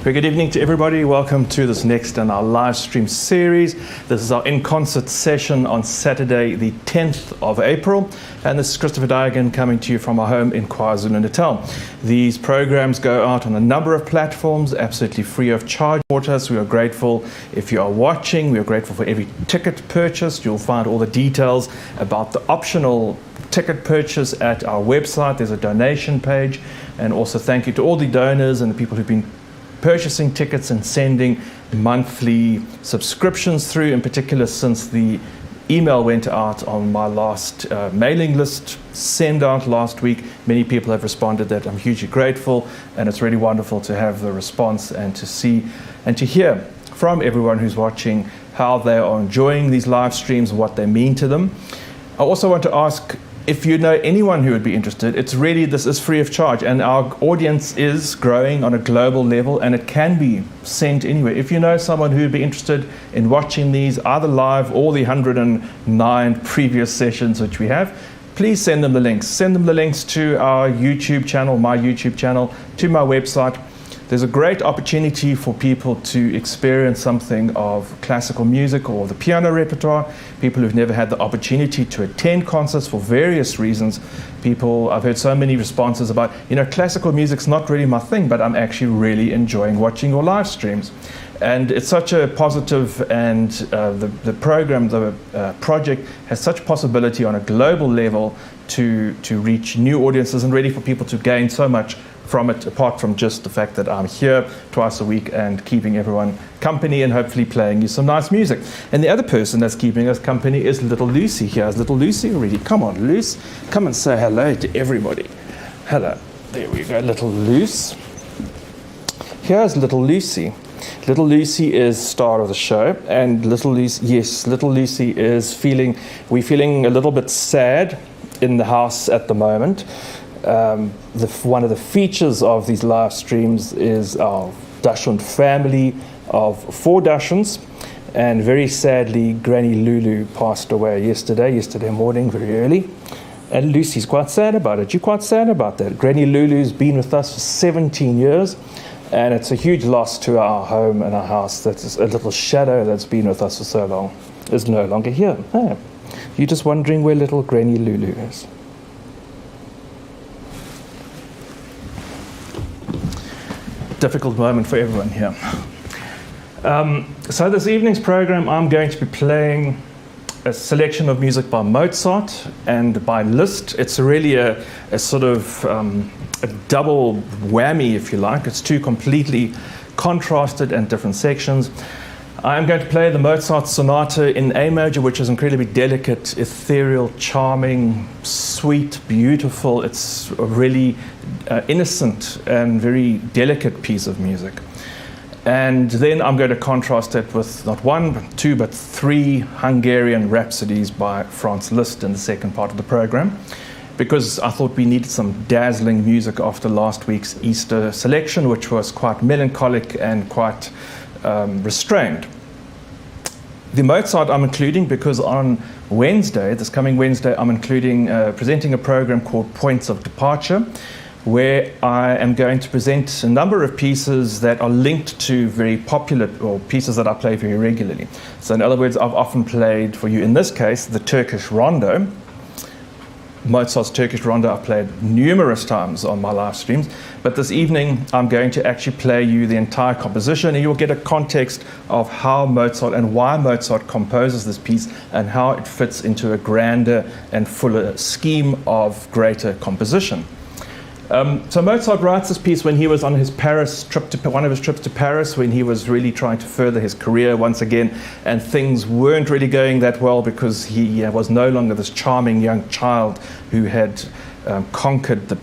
Very good evening to everybody. Welcome to this next in our live stream series. This is our in-concert session on Saturday, the 10th of April. And this is Christopher Daigan coming to you from our home in KwaZulu-Natal. These programs go out on a number of platforms, absolutely free of charge. For us, we are grateful if you are watching. We are grateful for every ticket purchased. You'll find all the details about the optional ticket purchase at our website. There's a donation page. And also thank you to all the donors and the people who've been purchasing tickets and sending monthly subscriptions through, in particular since the email went out on my last mailing list send out last week. Many people have responded that I'm hugely grateful, and it's really wonderful to have the response and to see and to hear from everyone who's watching how they are enjoying these live streams and what they mean to them. I also want to ask if you know anyone who would be interested. This is free of charge, and our audience is growing on a global level, and it can be sent anywhere. If you know someone who would be interested in watching these, either live or the 109 previous sessions which we have, please send them the links. Send them the links to our YouTube channel, my YouTube channel, to my website. There's a great opportunity for people to experience something of classical music or the piano repertoire. People who've never had the opportunity to attend concerts for various reasons. I've heard so many responses about, classical music's not really my thing, but I'm actually really enjoying watching your live streams. And it's such a positive, and the program, the project has such possibility on a global level to reach new audiences and really for people to gain so much from it, apart from just the fact that I'm here twice a week and keeping everyone company and hopefully playing you some nice music. And the other person that's keeping us company is little Lucy here. Is little Lucy already? Come on, Luce. Come and say hello to everybody. Hello. There we go, little Luce. Here's little Lucy. Little Lucy is star of the show, and little Lucy is we're feeling a little bit sad in the house at the moment. One of the features of these live streams is our Dachshund family of 4 Dachshunds, and very sadly Granny Lulu passed away yesterday morning very early, and Lucy's quite sad about it. You're quite sad about that. Granny Lulu's been with us for 17 years, and it's a huge loss to our home and our house. That's a little shadow that's been with us for so long is no longer here. Oh. You're just wondering where little Granny Lulu is. Difficult moment for everyone here. So this evening's program, I'm going to be playing a selection of music by Mozart and by Liszt. It's really a sort of a double whammy, if you like. It's 2 completely contrasted and different sections. I'm going to play the Mozart Sonata in A major, which is incredibly delicate, ethereal, charming, sweet, beautiful. It's a really innocent and very delicate piece of music. And then I'm going to contrast it with not 1, 2, but 3 Hungarian Rhapsodies by Franz Liszt in the second part of the program, because I thought we needed some dazzling music after last week's Easter selection, which was quite melancholic and quite restrained. The Mozart I'm including because on Wednesday, this coming Wednesday, I'm presenting a program called Points of Departure, where I am going to present a number of pieces that are linked to very popular, or pieces that I play very regularly. So in other words, I've often played for you, in this case, the Turkish Rondo. Mozart's Turkish Rondo I've played numerous times on my live streams, but this evening I'm going to actually play you the entire composition, and you'll get a context of how Mozart and why Mozart composes this piece and how it fits into a grander and fuller scheme of greater composition. So Mozart writes this piece when he was on his one of his trips to Paris, when he was really trying to further his career once again, and things weren't really going that well because he was no longer this charming young child who had conquered the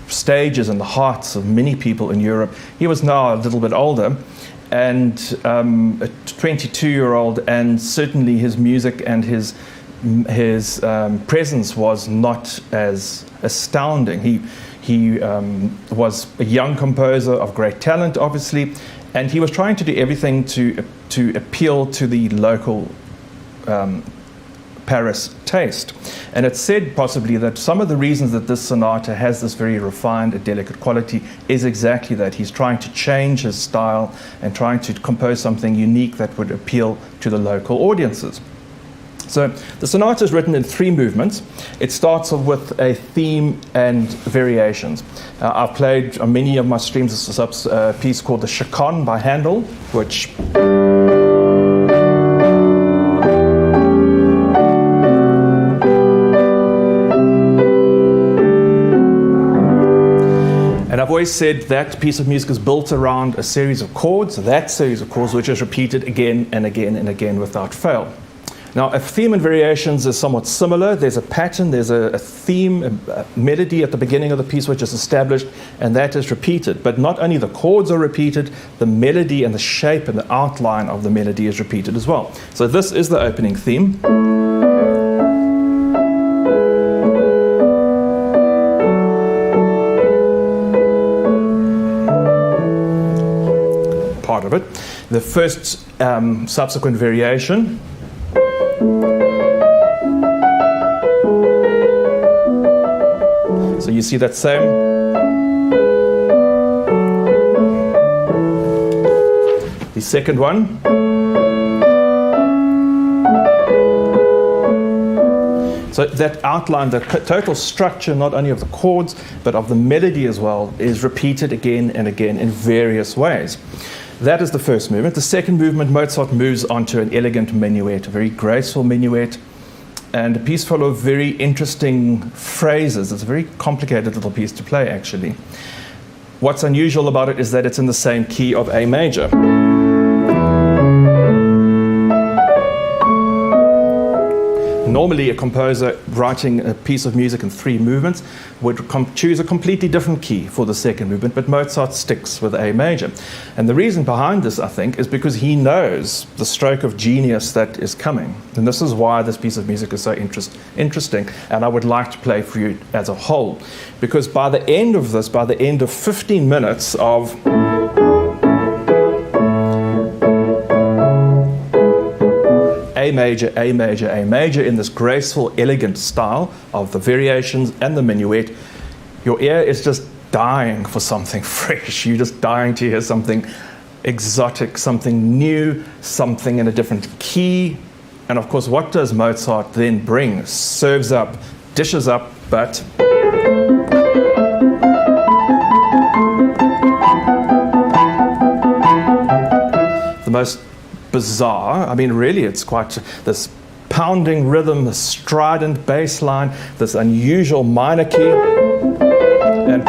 stages and the hearts of many people in Europe. He was now a little bit older, and a 22-year-old, and certainly his music and his presence was not as astounding. He was a young composer of great talent, obviously, and he was trying to do everything to appeal to the local Paris taste. And it's said possibly that some of the reasons that this sonata has this very refined and delicate quality is exactly that. He's trying to change his style and trying to compose something unique that would appeal to the local audiences. So the sonata is written in 3 movements. It starts off with a theme and variations. I've played on many of my streams a piece called the Chaconne by Handel, which and I've always said that piece of music is built around a series of chords, that series of chords which is repeated again and again and again without fail. Now, a theme and variations is somewhat similar. There's a pattern, there's a theme, a melody at the beginning of the piece which is established, and that is repeated. But not only the chords are repeated, the melody and the shape and the outline of the melody is repeated as well. So this is the opening theme. Part of it. The first subsequent variation. So you see that same. The second one. So that outline, the total structure, not only of the chords, but of the melody as well, is repeated again and again in various ways. That is the first movement. The second movement, Mozart moves onto an elegant minuet, a very graceful minuet, and a piece full of very interesting phrases. It's a very complicated little piece to play, actually. What's unusual about it is that it's in the same key of A major. Normally, a composer writing a piece of music in 3 movements would choose a completely different key for the second movement, but Mozart sticks with A major. And the reason behind this, I think, is because he knows the stroke of genius that is coming. And this is why this piece of music is so interesting, and I would like to play for you as a whole. Because by the end of this, by the end of 15 minutes of A major, A major, A major, in this graceful, elegant style of the variations and the minuet, your ear is just dying for something fresh. You're just dying to hear something exotic, something new, something in a different key. And of course, what does Mozart then bring? Serves up, dishes up, but the most bizarre, I mean, really, it's quite this pounding rhythm, this strident bass line, this unusual minor key, and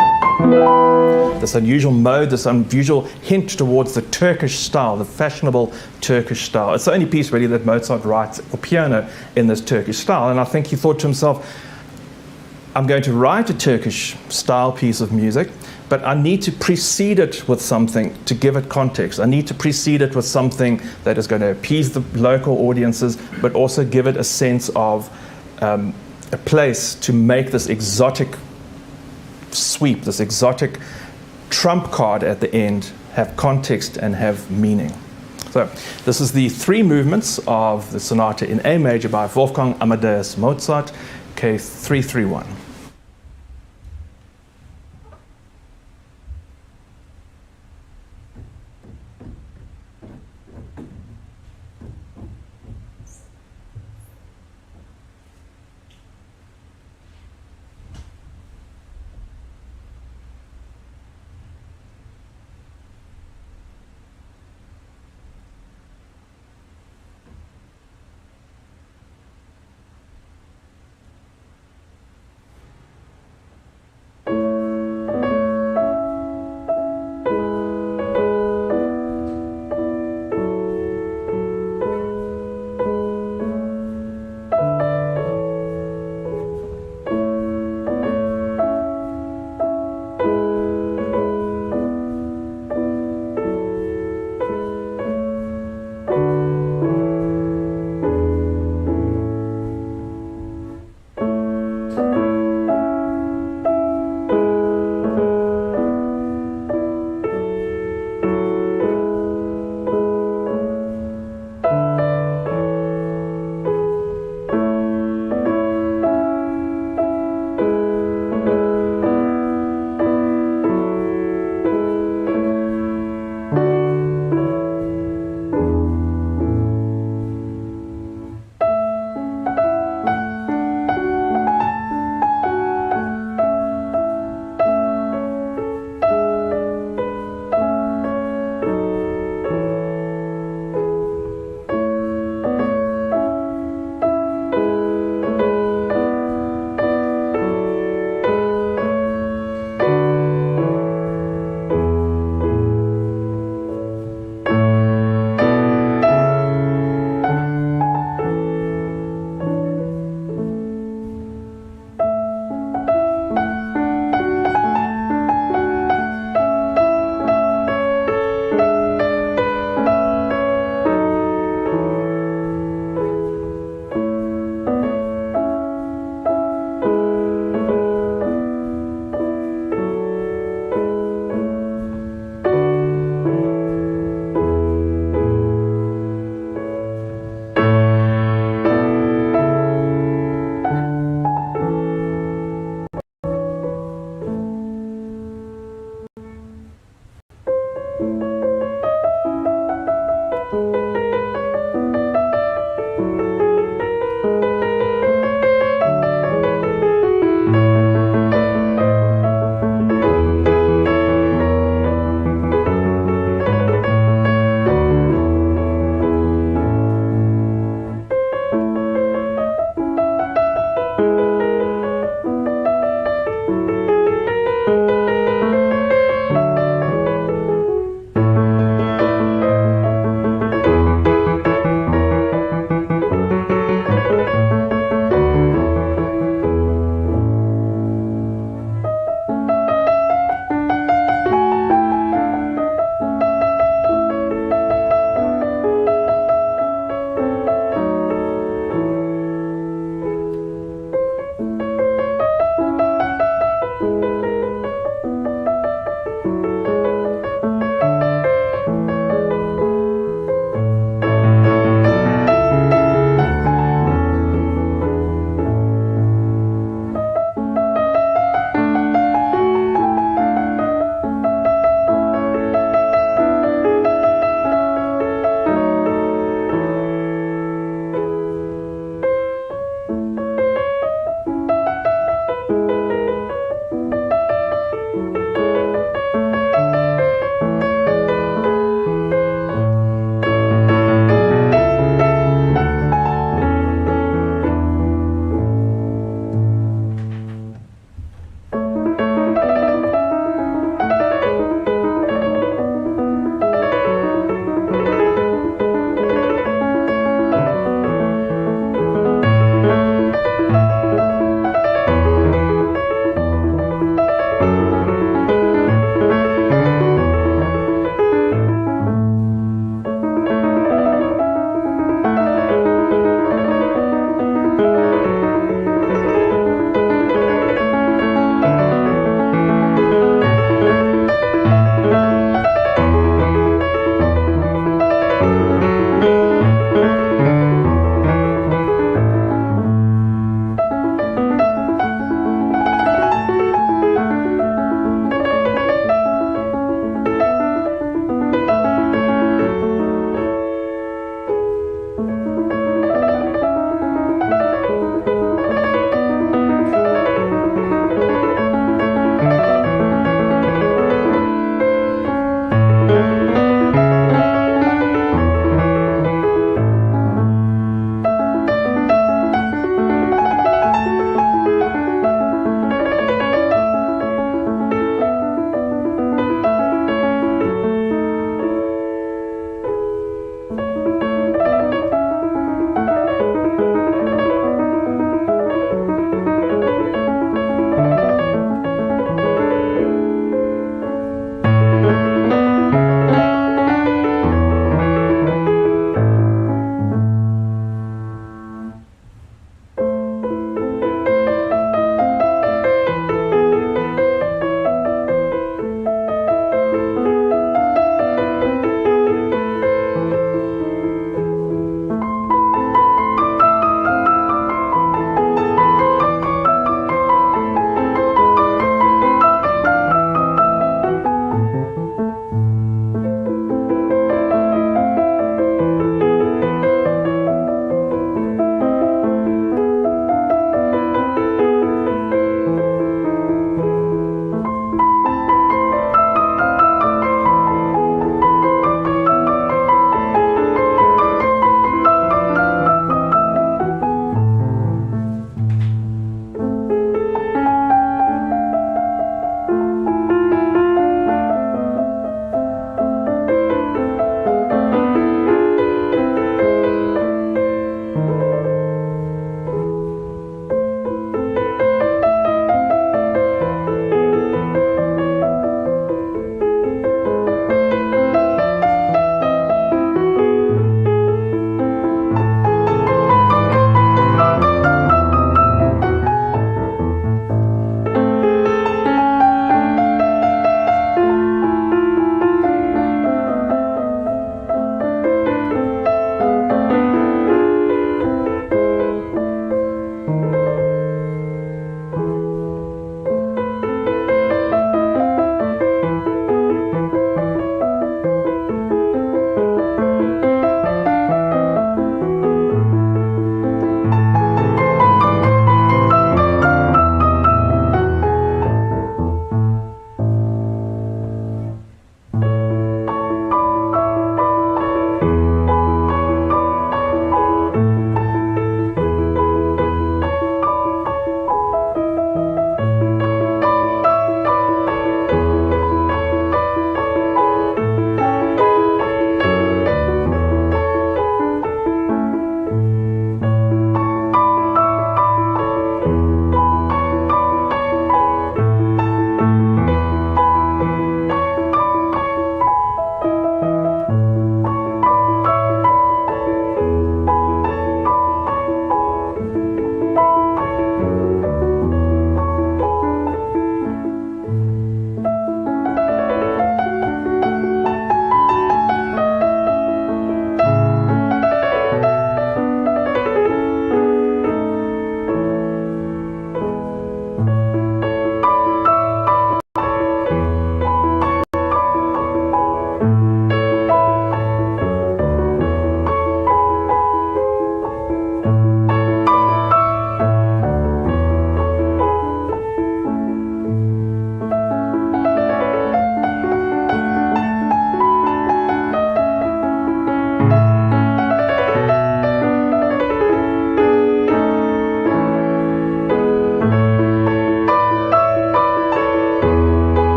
this unusual mode, this unusual hint towards the Turkish style, the fashionable Turkish style. It's the only piece really that Mozart writes for piano in this Turkish style, and I think he thought to himself, I'm going to write a Turkish style piece of music, but I need to precede it with something to give it context. I need to precede it with something that is going to appease the local audiences, but also give it a sense of a place to make this exotic sweep, this exotic trump card at the end, have context and have meaning. So this is the 3 movements of the sonata in A major by Wolfgang Amadeus Mozart, K331.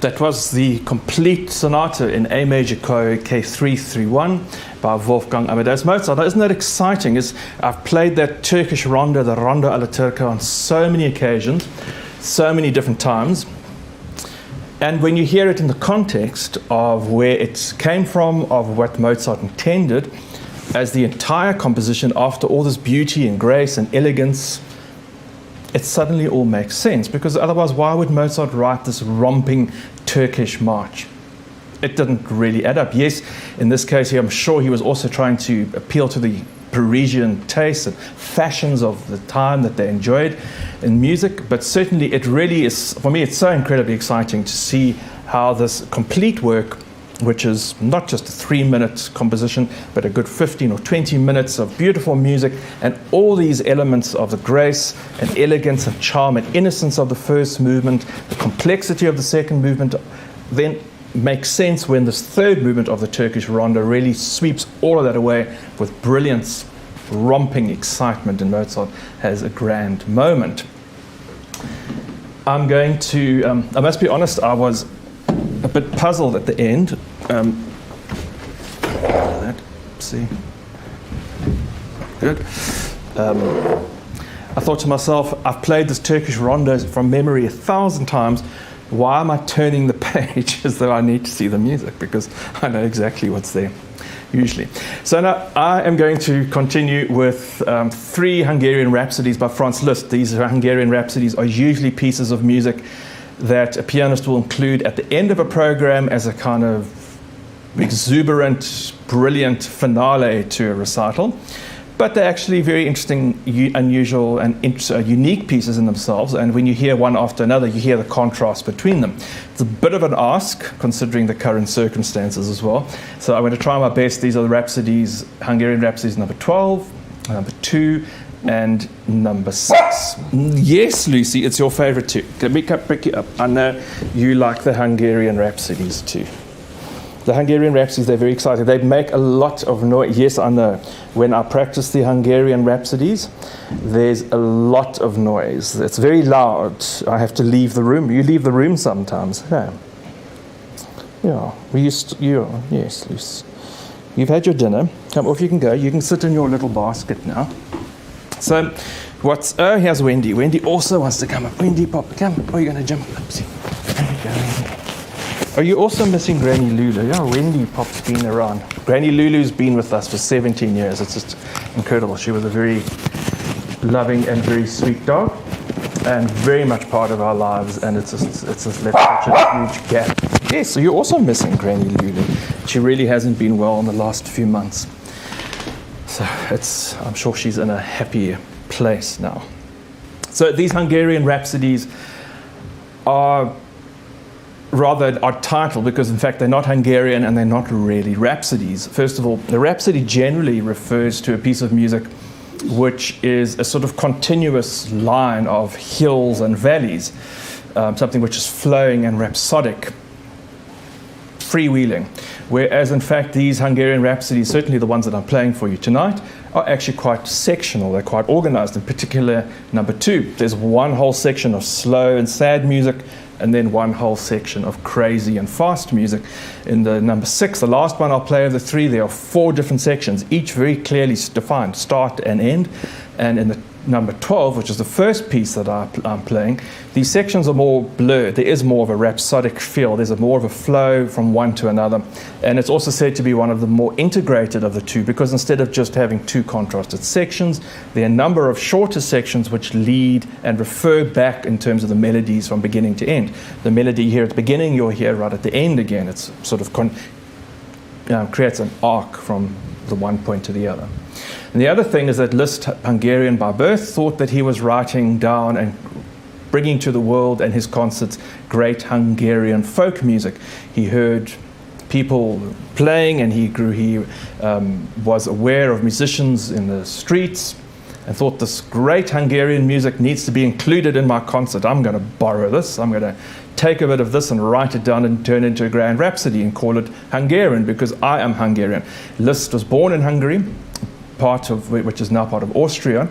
That was the complete sonata in A major K331 by Wolfgang Amadeus Mozart. Now, isn't that exciting? I've played that Turkish rondo, the Rondo alla Turca, on so many occasions, so many different times. And when you hear it in the context of where it came from, of what Mozart intended, as the entire composition, after all this beauty and grace and elegance, it suddenly all makes sense, because otherwise why would Mozart write this romping Turkish march? It didn't really add up. Yes, in this case here, I'm sure he was also trying to appeal to the Parisian tastes and fashions of the time that they enjoyed in music, but certainly it really is, for me, it's so incredibly exciting to see how this complete work, which is not just a 3-minute composition, but a good 15 or 20 minutes of beautiful music, and all these elements of the grace and elegance and charm and innocence of the first movement, the complexity of the second movement, then makes sense when this third movement of the Turkish rondo really sweeps all of that away with brilliance, romping excitement, and Mozart has a grand moment. I'm going to, I must be honest, I was a bit puzzled at the end. See, good. I thought to myself, I've played this Turkish rondo from memory 1,000 times. Why am I turning the page as though I need to see the music? Because I know exactly what's there, usually. So now I am going to continue with 3 Hungarian Rhapsodies by Franz Liszt. These Hungarian Rhapsodies are usually pieces of music that a pianist will include at the end of a program as a kind of exuberant, brilliant finale to a recital. But they're actually very interesting, unusual, and unique pieces in themselves. And when you hear one after another, you hear the contrast between them. It's a bit of an ask, considering the current circumstances as well. So I'm going to try my best. These are the Rhapsodies, Hungarian Rhapsodies number 12, number 2, and number 6. Yes, Lucy, it's your favorite too. Let me pick you up. I know you like the Hungarian Rhapsodies too. The Hungarian Rhapsodies, they're very exciting. They make a lot of noise. Yes, I know. When I practice the Hungarian Rhapsodies, there's a lot of noise. It's very loud. I have to leave the room. You leave the room sometimes. Yeah. Yes, Lucy. You've had your dinner. Come off, you can go. You can sit in your little basket now. So, here's Wendy. Wendy also wants to come up. Wendy, pop, come. Oh, you're going to jump up. See. There you go. Are you also missing Granny Lulu? Yeah, Wendy Pop's been around. Granny Lulu's been with us for 17 years. It's just incredible. She was a very loving and very sweet dog, and very much part of our lives. And it's just left such a huge gap. Yes, so you're also missing Granny Lulu. She really hasn't been well in the last few months. So I'm sure she's in a happier place now. So these Hungarian Rhapsodies are titled because, in fact, they're not Hungarian and they're not really rhapsodies. First of all, the rhapsody generally refers to a piece of music which is a sort of continuous line of hills and valleys, something which is flowing and rhapsodic, freewheeling. Whereas, in fact, these Hungarian Rhapsodies, certainly the ones that I'm playing for you tonight, are actually quite sectional. They're quite organized. In particular, number 2, there's one whole section of slow and sad music, and then one whole section of crazy and fast music. In the number 6, the last one I'll play of the 3, there are 4 different sections, each very clearly defined, start and end. And in the number 12, which is the first piece that I'm playing, these sections are more blurred. There is more of a rhapsodic feel. There's more of a flow from one to another. And it's also said to be one of the more integrated of the 2, because instead of just having 2 contrasted sections, there are a number of shorter sections which lead and refer back in terms of the melodies from beginning to end. The melody here at the beginning, you'll hear right at the end again. It's sort of creates an arc from the one point to the other. And the other thing is that Liszt, Hungarian by birth, thought that he was writing down and bringing to the world and his concerts great Hungarian folk music. He heard people playing, and he was aware of musicians in the streets, and thought this great Hungarian music needs to be included in my concert. I'm going to borrow this. I'm going to take a bit of this and write it down and turn it into a grand rhapsody and call it Hungarian, because I am Hungarian. Liszt was born in Hungary, part of which is now part of Austria,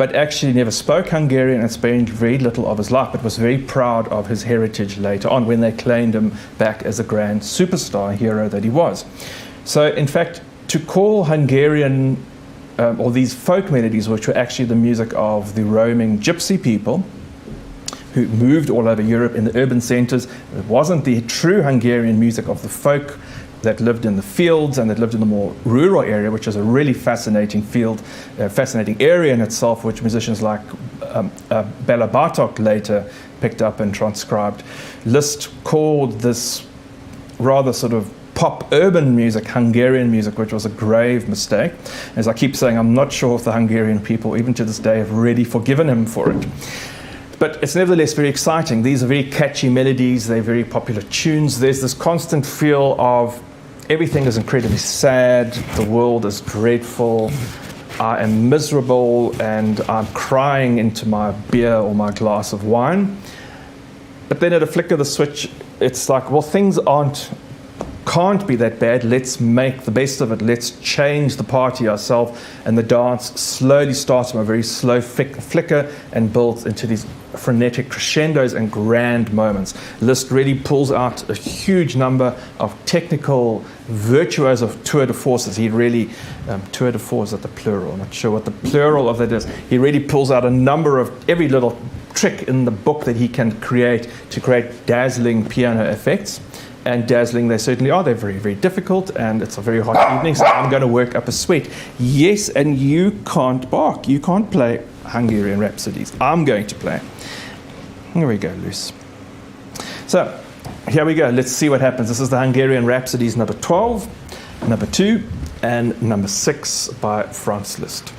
but actually never spoke Hungarian and spent very little of his life, but was very proud of his heritage later on when they claimed him back as a grand superstar hero that he was. So in fact, to call Hungarian or these folk melodies, which were actually the music of the roaming gypsy people who moved all over Europe in the urban centers, it wasn't the true Hungarian music of the folk that lived in the fields and that lived in the more rural area, which is a really fascinating field, fascinating area in itself, which musicians like Bela Bartok later picked up and transcribed. Liszt called this rather sort of pop urban music Hungarian music, which was a grave mistake. As I keep saying, I'm not sure if the Hungarian people, even to this day, have really forgiven him for it. But it's nevertheless very exciting. These are very catchy melodies, they're very popular tunes. There's this constant feel of everything is incredibly sad, the world is dreadful, I am miserable, and I'm crying into my beer or my glass of wine. But then at a flick of the switch, it's like, well, things can't be that bad. Let's make the best of it. Let's change the party ourselves. And the dance slowly starts from a very slow flicker and builds into these frenetic crescendos and grand moments. Liszt really pulls out a huge number of technical virtuos of tour de forces. He really, tour de force at the plural, I'm not sure what the plural of that is. He really pulls out a number of every little trick in the book that he can create to create dazzling piano effects. And dazzling they certainly are. They're very, very difficult, and it's a very hot evening, so I'm going to work up a sweat. Yes, and you can't bark. You can't play Hungarian Rhapsodies. I'm going to play. Here we go, Luce. So, here we go. Let's see what happens. This is the Hungarian Rhapsodies number 12, number 2, and number 6 by Franz Liszt.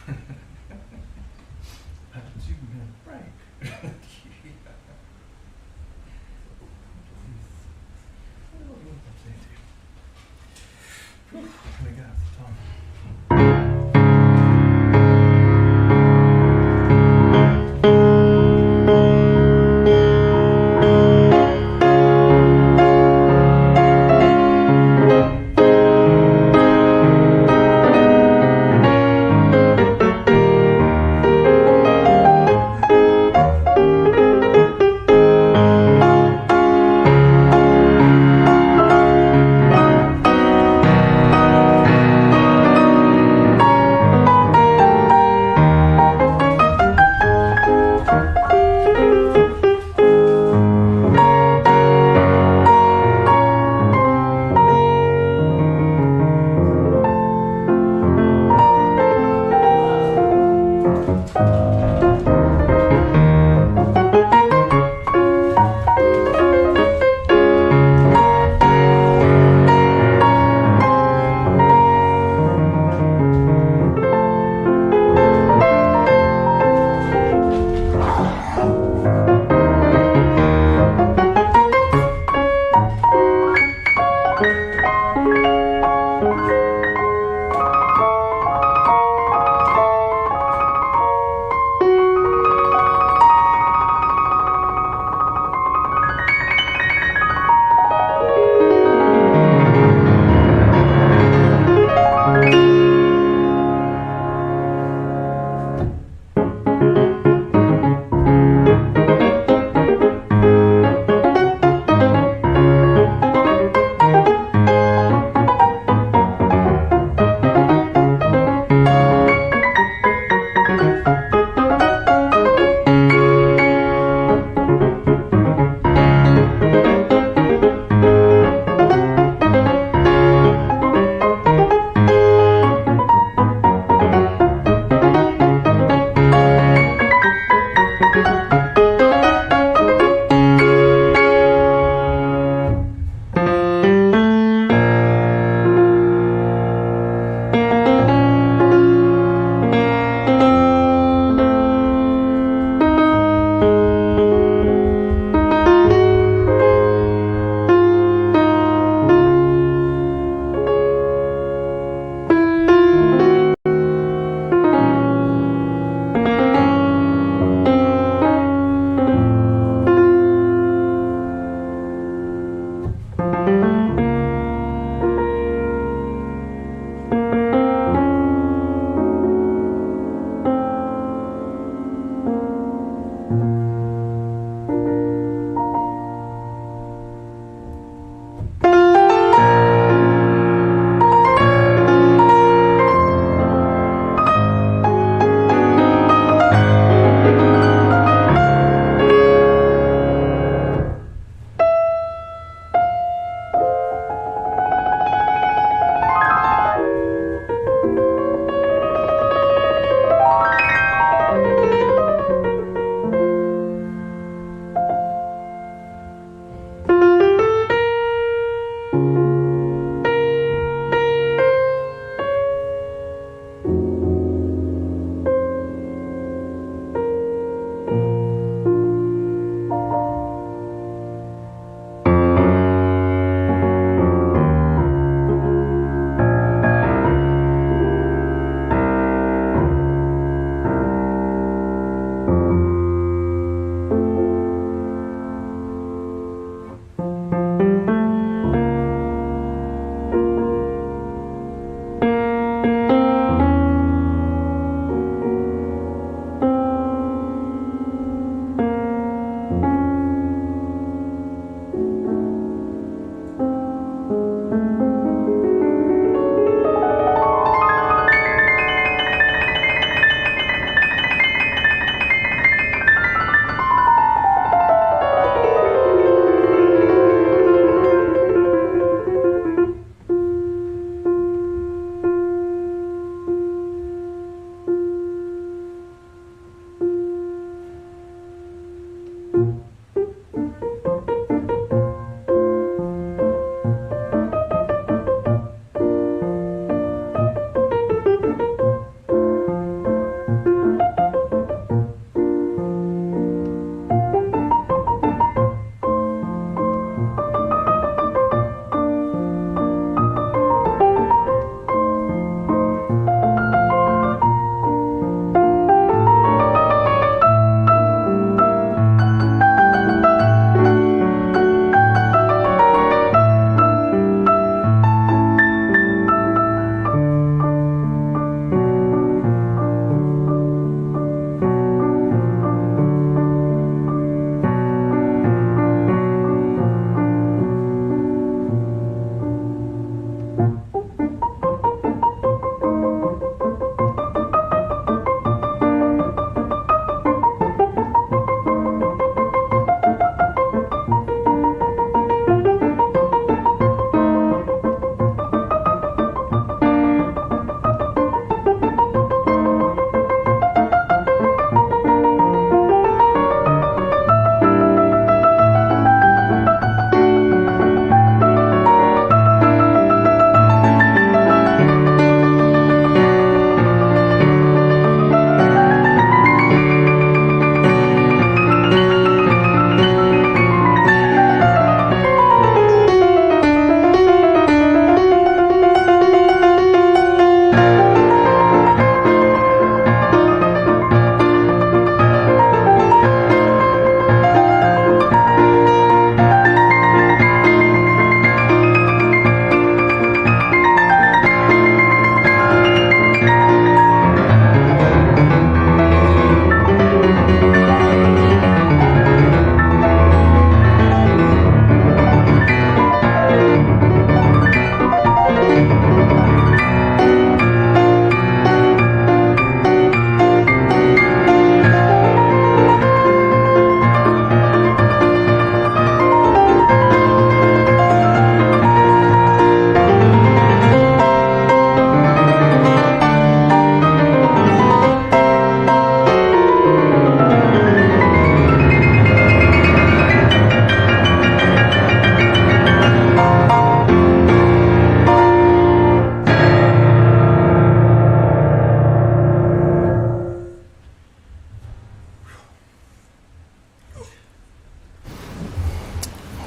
A 2-minute break. Here we go, Tom.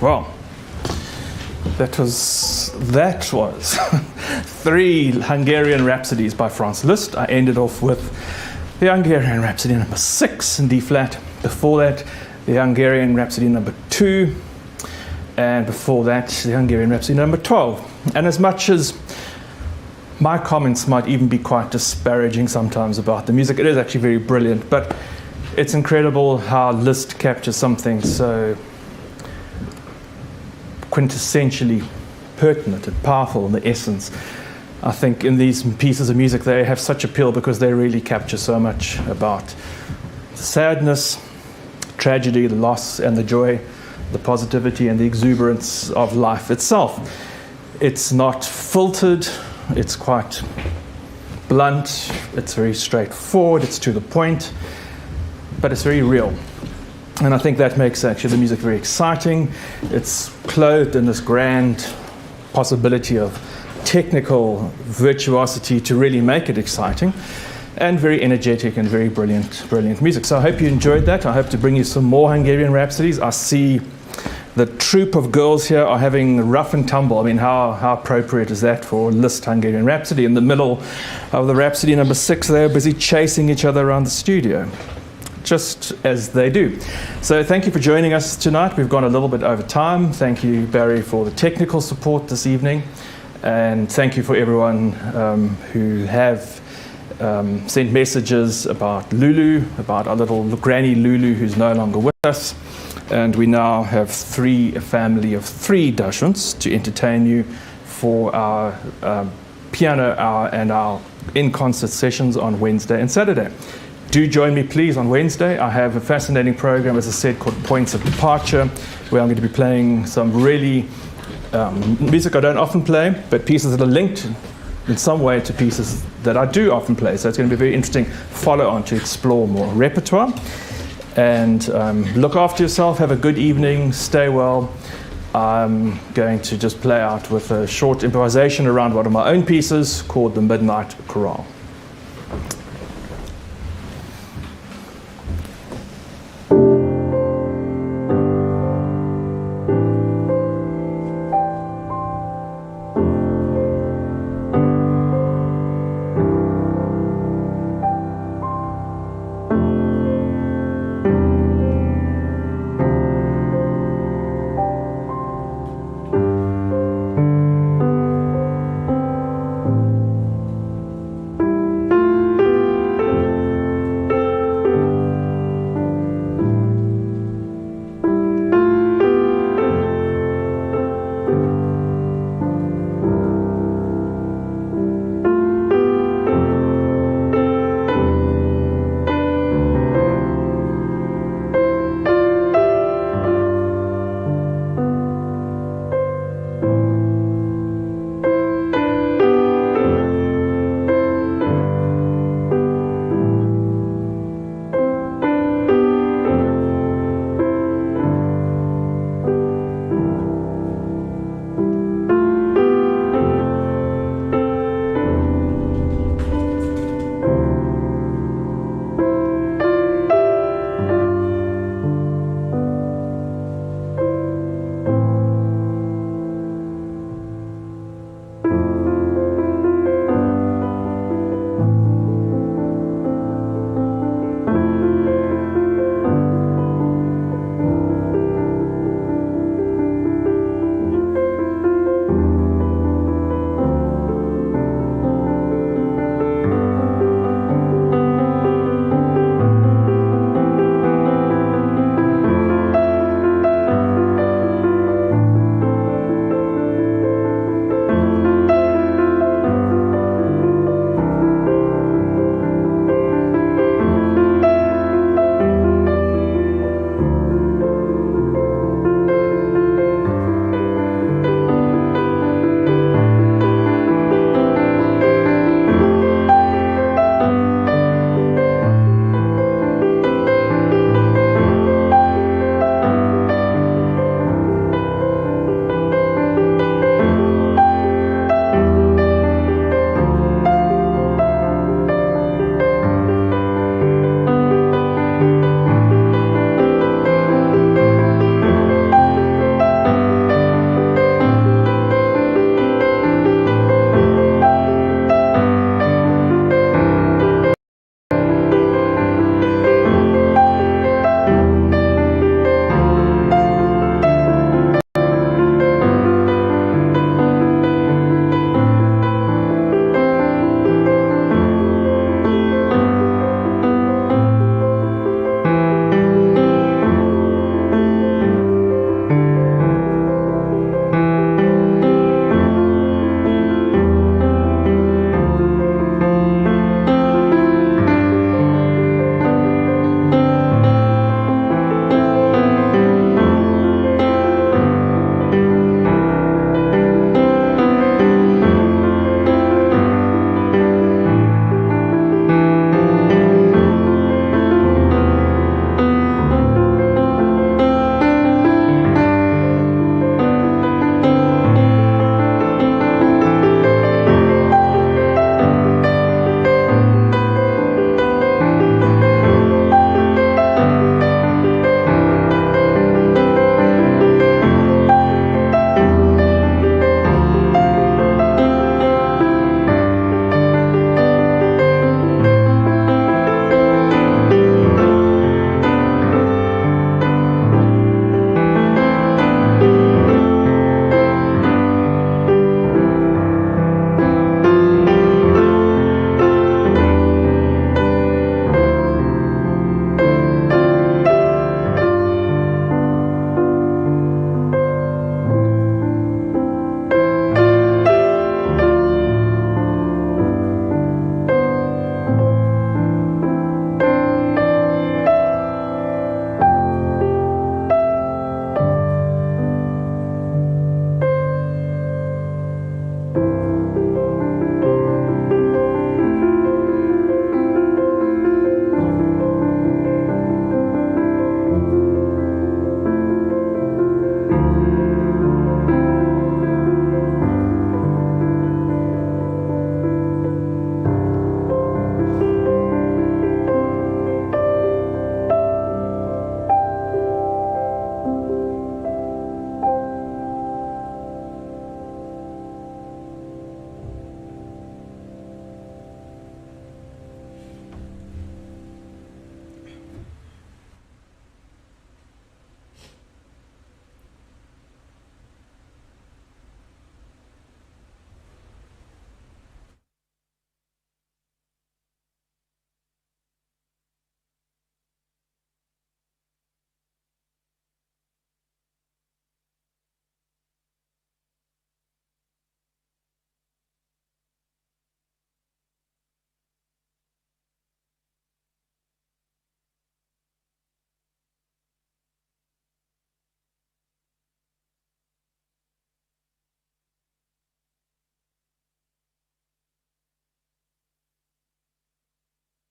Well, that was 3 Hungarian Rhapsodies by Franz Liszt. I ended off with the Hungarian Rhapsody number 6 in D flat. Before that, the Hungarian Rhapsody number 2. And before that, the Hungarian Rhapsody number 12. And as much as my comments might even be quite disparaging sometimes about the music, it is actually very brilliant. But it's incredible how Liszt captures something so quintessentially pertinent and powerful in the essence. I think in these pieces of music they have such appeal because they really capture so much about the sadness, tragedy, the loss and the joy, the positivity and the exuberance of life itself. It's not filtered, it's quite blunt, it's very straightforward, it's to the point, but it's very real. And I think that makes actually the music very exciting. It's clothed in this grand possibility of technical virtuosity to really make it exciting, and very energetic and very brilliant music. So I hope you enjoyed that. I hope to bring you some more Hungarian Rhapsodies. I see the troop of girls here are having rough and tumble. I mean, how appropriate is that for Liszt Hungarian Rhapsody? In the middle of the Rhapsody number 6, they're busy chasing each other around the studio, just as they do. So thank you for joining us tonight. We've gone a little bit over time. Thank you, Barry, for the technical support this evening. And thank you for everyone who have sent messages about Lulu, about our little granny Lulu who's no longer with us. And we now have a family of 3 Dachshunds to entertain you for our piano hour and our in-concert sessions on Wednesday and Saturday. Do join me, please, on Wednesday. I have a fascinating program, as I said, called Points of Departure, where I'm going to be playing some really music I don't often play, but pieces that are linked in some way to pieces that I do often play. So it's going to be a very interesting follow-on to explore more repertoire. And look after yourself, have a good evening, stay well. I'm going to just play out with a short improvisation around one of my own pieces called The Midnight Chorale.